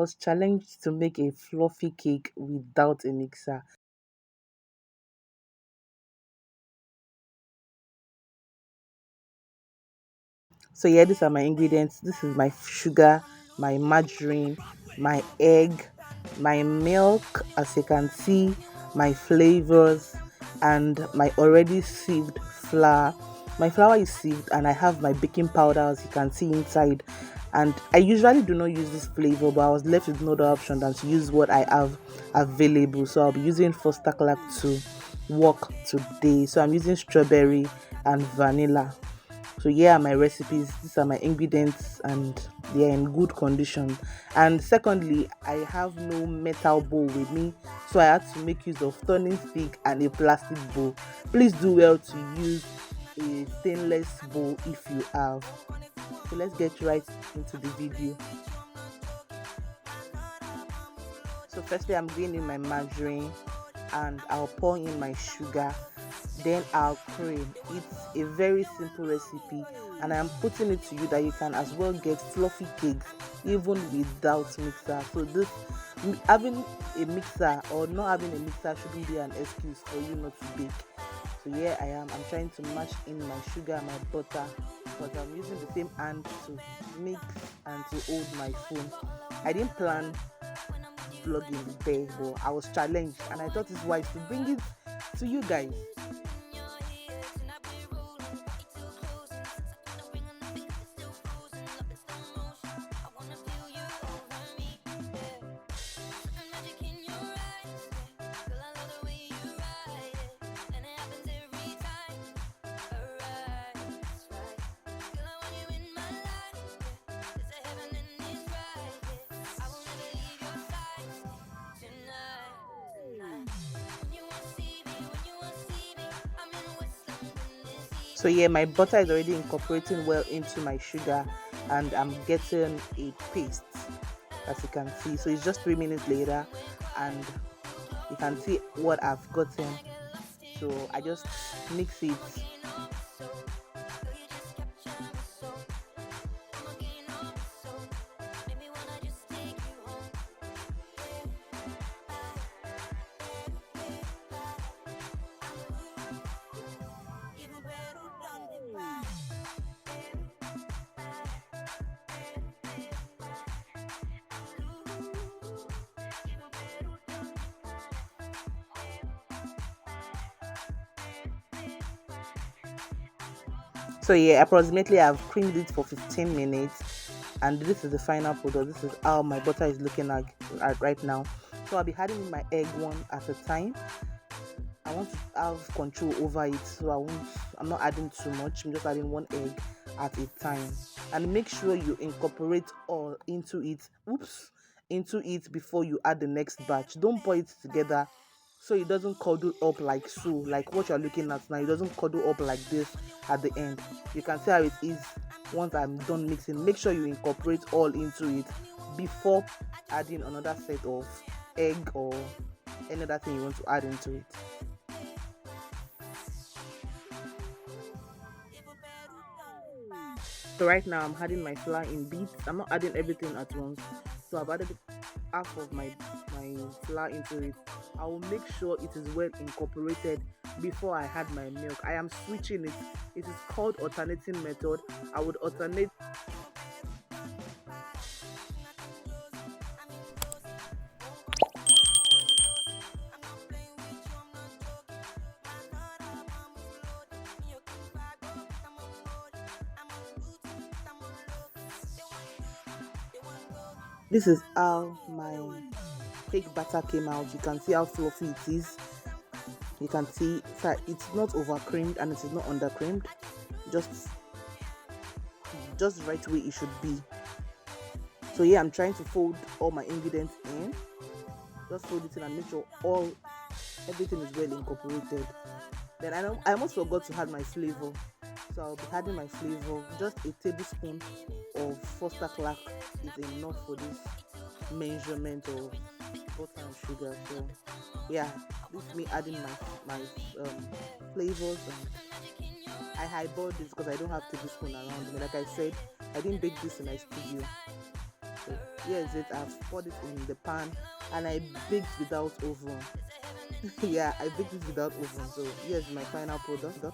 was challenged to make a fluffy cake without a mixer. So yeah, these are my ingredients. This is my sugar, my margarine, my egg, my milk, as you can see, my flavors, and my already sieved flour. My flour is sieved, and I have my baking powder, as you can see inside. And I usually do not use this flavor, but I was left with no other option than to use what I have available. So I'll be using Foster Clark to work today. So I'm using strawberry and vanilla. So here are my recipes, these are my ingredients, and they are in good condition. And secondly, I have no metal bowl with me, so I had to make use of turning stick and a plastic bowl. Please do well to use a stainless bowl if you have. So let's get right into the video. So firstly, I'm going in my margarine, and I'll pour in my sugar, then I'll cream. It's a very simple recipe, and I'm putting it to you that you can as well get fluffy cakes even without mixer. So this, having a mixer or not having a mixer shouldn't be an excuse for you not to bake. So here I am, I'm trying to mash in my sugar and my butter, but I'm using the same hand to mix and to hold my phone. I didn't plan vlogging there, but I was challenged and I thought it's wise to bring it to you guys. So yeah, my butter is already incorporating well into my sugar, and I'm getting a paste, as you can see. So it's just 3 minutes later, and you can see what I've gotten. So I just mix it. So yeah, approximately I've creamed it for 15 minutes, and this is the final product. This is how my butter is looking like right now. So I'll be adding in my egg one at a time. I want to have control over it, so I'm not adding too much. I'm just adding one egg at a time. And make sure you incorporate all into it. Into it before you add the next batch. Don't pour it together so it doesn't cuddle up like so, like what you're looking at now. It doesn't cuddle up like this at the end. You can see how it is once I'm done mixing. Make sure you incorporate all into it before adding another set of egg or any other thing you want to add into it. So right now I'm adding my flour in bits. I'm not adding everything at once. So I've added half of my flour into it. I will make sure it is well incorporated before I add my milk. I am switching it. It is called alternating method. I would alternate. This is how my cake batter came out. You can see how fluffy it is. You can see that it's not over creamed and it is not under creamed. Just just the right way it should be. So yeah, I'm trying to fold all my ingredients in. Just fold it in and make sure everything is well incorporated. Then I almost forgot to add my flavor. So I'll be adding my flavor. Just a tablespoon of Foster Clark is enough for this measurement of butter and sugar. So yeah, this is me adding my flavors, and I highballed this because I don't have tablespoon around me. Like I said, I didn't bake this in my studio. So here's it. I've poured it in the pan and I baked without oven. Yeah, I baked it without oven. So here's my final product.